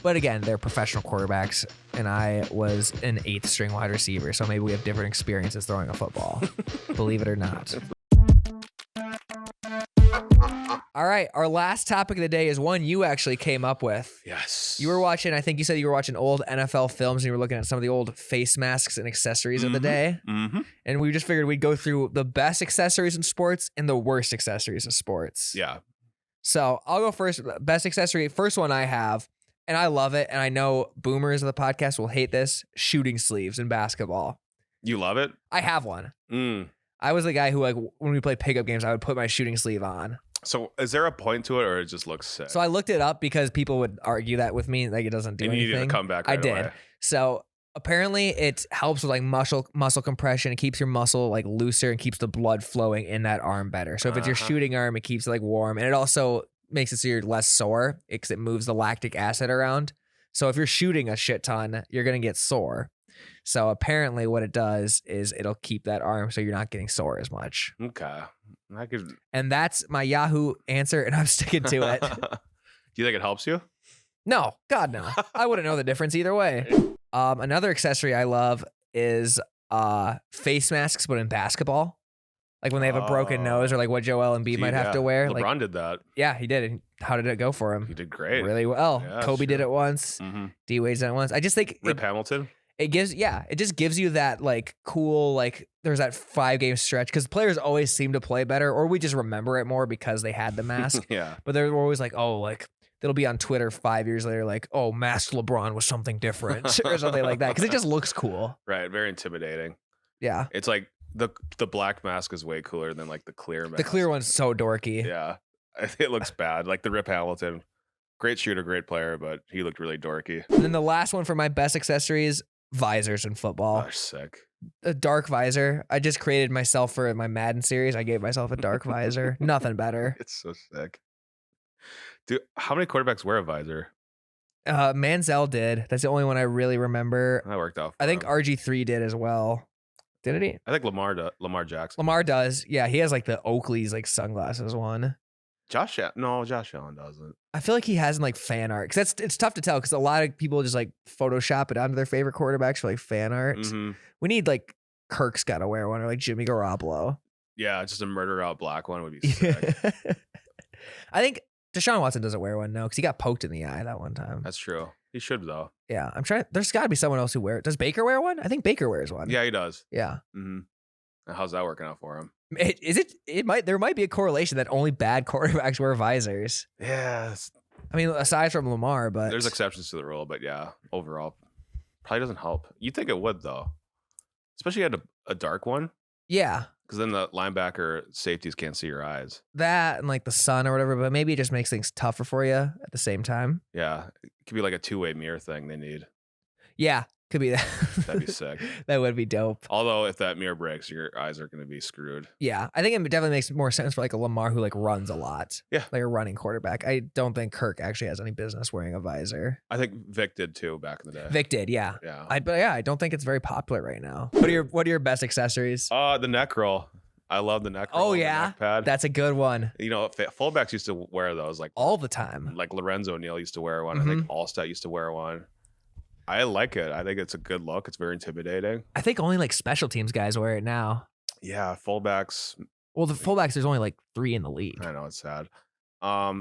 But again, they're professional quarterbacks, and I was an 8th string wide receiver, so maybe we have different experiences throwing a football. Believe it or not. All right, our last topic of the day is one you actually came up with. Yes. You were watching, I think you said you were watching old NFL films and you were looking at some of the old face masks and accessories of the day. Mm-hmm. And we just figured we'd go through the best accessories in sports and the worst accessories in sports. Yeah. So I'll go first. Best accessory, first one I have, and I love it, and I know boomers of the podcast will hate this, shooting sleeves in basketball. You love it? I have one. Mm. I was the guy who, like, when we played pickup games, I would put my shooting sleeve on. So is there a point to it, or it just looks sick? So I looked it up because people would argue that with me, like it doesn't do and anything. You needed to come back right I did. away. So apparently it helps with like muscle compression. It keeps your muscle like looser and keeps the blood flowing in that arm better. So if it's your shooting arm, it keeps it like warm, and it also makes it so you're less sore because it moves the lactic acid around. So if you're shooting a shit ton, you're gonna get sore. So apparently what it does is it'll keep that arm so you're not getting sore as much. Okay. And that's my Yahoo answer, and I'm sticking to it. Do you think it helps you? No, God no. I wouldn't know the difference either way. Another accessory I love is face masks, but in basketball. Like when they have a broken nose, or like what Joel Embiid might have to wear. LeBron did that. Yeah, he did. How did it go for him? He did great. Really well. Yeah, Kobe did it once. Mm-hmm. D-Wade's done it once. I just think Rip Hamilton. it just gives you that like cool, like there's that 5-game stretch because players always seem to play better, or we just remember it more because they had the mask. Yeah. But they're always like, oh, like they'll be on Twitter 5 years later, like, oh, masked LeBron was something different or something like that because it just looks cool. Right. Very intimidating. Yeah. It's like the black mask is way cooler than like the clear mask. The clear one's so dorky. Yeah. It looks bad. Like the Rip Hamilton. Great shooter, great player, but he looked really dorky. And then the last one for my best accessories, visors in football. Gosh, sick. A dark visor. I just created myself for my Madden series. I gave myself a dark visor. Nothing better. It's so sick. Dude, how many quarterbacks wear a visor? Manziel did. That's the only one I really remember. That worked out. I think RG3 did as well. Did he? I think Lamar Jackson. Lamar does. Yeah, he has like the Oakley's like sunglasses one. Josh Allen doesn't. I feel like he has in like fan art because it's tough to tell because a lot of people just like Photoshop it onto their favorite quarterbacks for like fan art. Mm-hmm. We need like Kirk's got to wear one, or like Jimmy Garoppolo. Yeah, just a murder out black one would be sick. I think Deshaun Watson doesn't wear one, no, because he got poked in the eye that one time. That's true. He should though. Yeah, I'm trying. There's got to be someone else who wears it. Does Baker wear one? I think Baker wears one. Yeah, he does. Yeah. Mm-hmm. How's that working out for him? There might be a correlation that only bad quarterbacks wear visors. Yeah. I mean, aside from Lamar, but There's exceptions to the rule, but yeah, overall, probably doesn't help. You'd think it would though, especially had a dark one. Yeah. Because then the linebacker safeties can't see your eyes. That and like the sun or whatever, but maybe it just makes things tougher for you at the same time. Yeah, it could be like a two-way mirror thing they need. Yeah, could be that. That'd be sick. That would be dope. Although if that mirror breaks, your eyes are going to be screwed. Yeah, I think it definitely makes more sense for like a Lamar who like runs a lot. Yeah. Like a running quarterback. I don't think Kirk actually has any business wearing a visor. I think Vic did too back in the day. Vic did, yeah. Yeah. I don't think it's very popular right now. What are your best accessories? The neck roll. I love the neck roll. Oh yeah, the neck pad. That's a good one. You know, fullbacks used to wear those like all the time. Like Lorenzo Neal used to wear one. Mm-hmm. I think Allstott used to wear one. I like it. I think it's a good look. It's very intimidating. I think only like special teams guys wear it now. Yeah, fullbacks. Well, the fullbacks, there's only like 3 in the league. I know, it's sad. Yeah,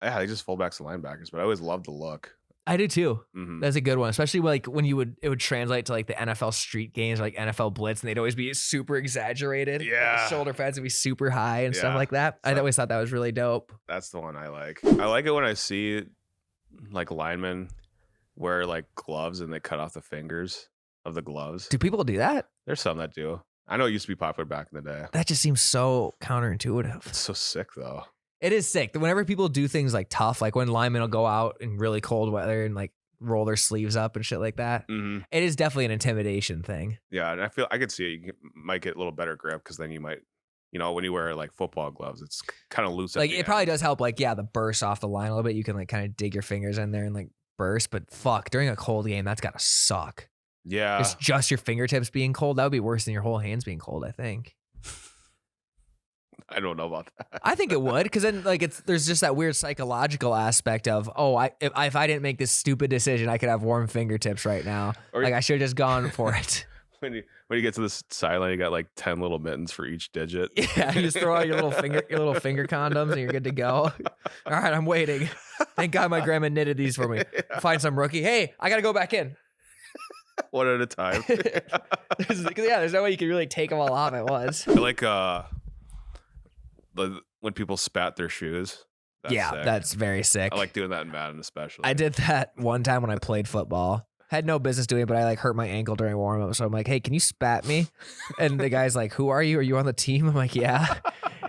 they just fullbacks and linebackers, but I always loved the look. I do too. Mm-hmm. That's a good one, especially like when it would translate to like the NFL street games, or like NFL blitz, and they'd always be super exaggerated. Yeah, like the shoulder pads would be super high and stuff like that. I always thought that was really dope. That's the one I like. I like it when I see like linemen wear like gloves and they cut off the fingers of the gloves. Do people do that? There's some that do. I know it used to be popular back in the day. That just seems so counterintuitive. It's so sick though. It is sick. Whenever people do things like tough, like when linemen will go out in really cold weather and like roll their sleeves up and shit like that, It is definitely an intimidation thing. Yeah, and I could see it. You might get a little better grip because then you might, when you wear like football gloves, it's kind of loose. Like it probably does help. Like the burst off the line a little bit. You can like kind of dig your fingers in there and like burst. But fuck, during a cold game, that's gotta suck. Yeah, it's just your fingertips being cold. That would be worse than your whole hands being cold, I think. I don't know about that. I think it would, because then like there's just that weird psychological aspect of, if I didn't make this stupid decision, I could have warm fingertips right now. Or- like I should have just gone for it. When you get to this sideline, you got like 10 little mittens for each digit. Yeah, you just throw out your little finger condoms and you're good to go. All right, I'm waiting. Thank God my grandma knitted these for me. Find some rookie. Hey, I gotta go back in. One at a time. There's no way you can really take them all off at once. I like when people spat their shoes. That's sick. That's very sick. I like doing that in Madden especially. I did that one time when I played football. Had no business doing it, but I like hurt my ankle during warm up. So I'm like, hey, can you spat me? And the guy's like, who are you? Are you on the team? I'm like, yeah.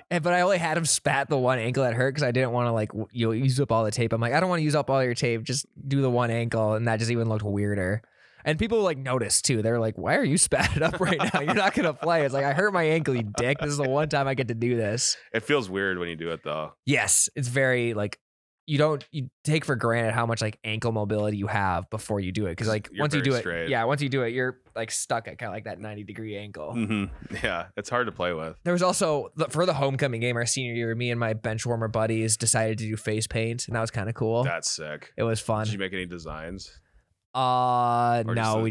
But I only had him spat the one ankle that hurt because I didn't want to like use up all the tape. I'm like, I don't want to use up all your tape. Just do the one ankle. And that just even looked weirder. And people like noticed too. They're like, why are you spatted up right now? You're not going to play. It's like, I hurt my ankle, you dick. This is the one time I get to do this. It feels weird when you do it though. Yes. It's very like, you take for granted how much like ankle mobility you have before you do it. Cause like once you do it, you're like stuck at kind of like that 90-degree angle. Mm-hmm. Yeah. It's hard to play with. There was also for the homecoming game, our senior year, me and my bench warmer buddies decided to do face paint, and that was kind of cool. That's sick. It was fun. Did you make any designs? No,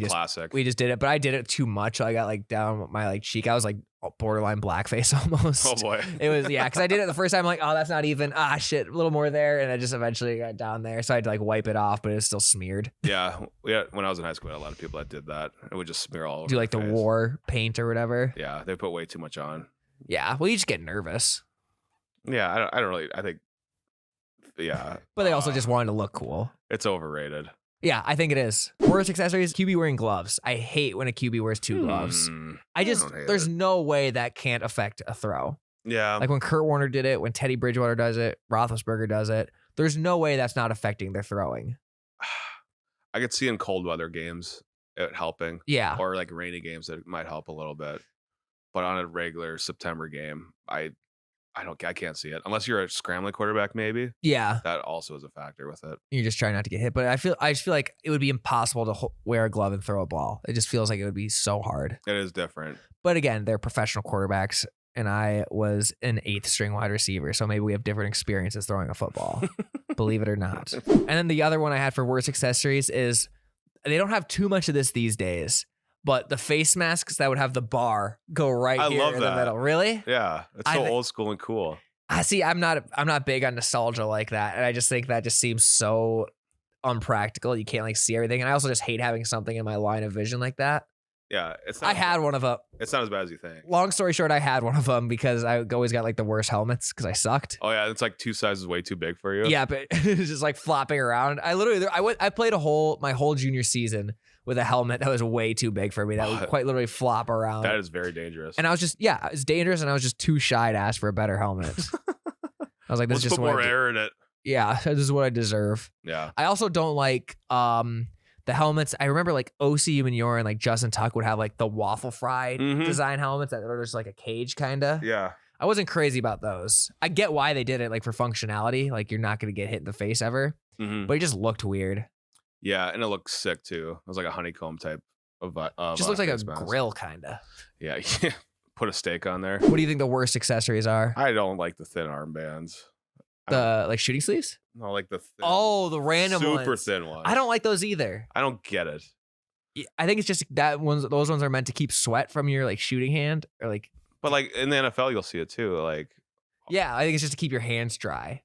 classic. We just did it, but I did it too much. So I got like down my like cheek. I was like borderline blackface almost. Oh boy. It was, because I did it the first time. I'm like, oh, that's not even. Shit, a little more there, and I just eventually got down there. So I had to like wipe it off, but it was still smeared. Yeah, when I was in high school, we had a lot of people that did that. It would just smear all over. Do like the war paint or whatever. Yeah, they put way too much on. Yeah, well, you just get nervous. Yeah, I don't really. I think. Yeah, but they also just wanted to look cool. It's overrated. Yeah, I think it is. Worst accessories, QB wearing gloves. I hate when a QB wears two gloves. There's no way that can't affect a throw. Yeah. Like when Kurt Warner did it, when Teddy Bridgewater does it, Roethlisberger does it. There's no way that's not affecting their throwing. I could see in cold weather games it helping. Yeah. Or like rainy games it might help a little bit. But on a regular September game, I can't see it unless you're a scrambling quarterback. Maybe that also is a factor with it. You're just trying not to get hit, but I just feel like it would be impossible to wear a glove and throw a ball. It just feels like it would be so hard. It is different. But again, they're professional quarterbacks, and I was an 8th string wide receiver, so maybe we have different experiences throwing a football. Believe it or not. And then the other one I had for worst accessories is they don't have too much of this these days. But the face masks that would have the bar go right here in the middle. Really? Yeah. It's so old school and cool. I see. I'm not big on nostalgia like that. And I just think that just seems so unpractical. You can't like see everything. And I also just hate having something in my line of vision like that. Yeah. I had one of them. It's not as bad as you think. Long story short, I had one of them because I always got like the worst helmets because I sucked. Oh yeah. It's like 2 sizes way too big for you. Yeah. But it's just like flopping around. I played my whole junior season with a helmet that was way too big for me. That would quite literally flop around. That is very dangerous. And I was just, it's dangerous. And I was just too shy to ask for a better helmet. I was like, this is just put more air in it. Yeah, this is what I deserve. Yeah. I also don't like the helmets. I remember like OC Umenyiora and like Justin Tuck would have like the waffle fry design helmets that are just like a cage kind of. Yeah. I wasn't crazy about those. I get why they did it, like for functionality. Like you're not going to get hit in the face ever. But it just looked weird. Yeah, and it looks sick too. It was like a honeycomb type of just looks like a grill kind of. Yeah, put a steak on there. What do you think the worst accessories are? I don't like the thin armbands. The like shooting sleeves? No, like the thin, the random super thin ones. I don't like those either. I don't get it. I think it's just those ones are meant to keep sweat from your like shooting hand or like. But like in the NFL, you'll see it too. Like. Yeah, I think it's just to keep your hands dry.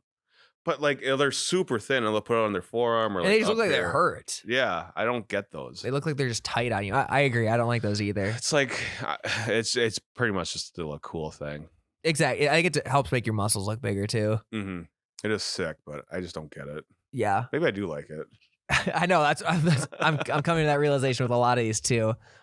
But like they're super thin and they'll put it on their forearm or and they just look like they hurt. Yeah, I don't get those. They look like they're just tight on you. I agree. I don't like those either. It's like it's pretty much just still a cool thing. Exactly. I think it helps make your muscles look bigger too. Mm-hmm. It is sick, but I just don't get it. Yeah. Maybe I do like it. I know I'm coming to that realization with a lot of these too.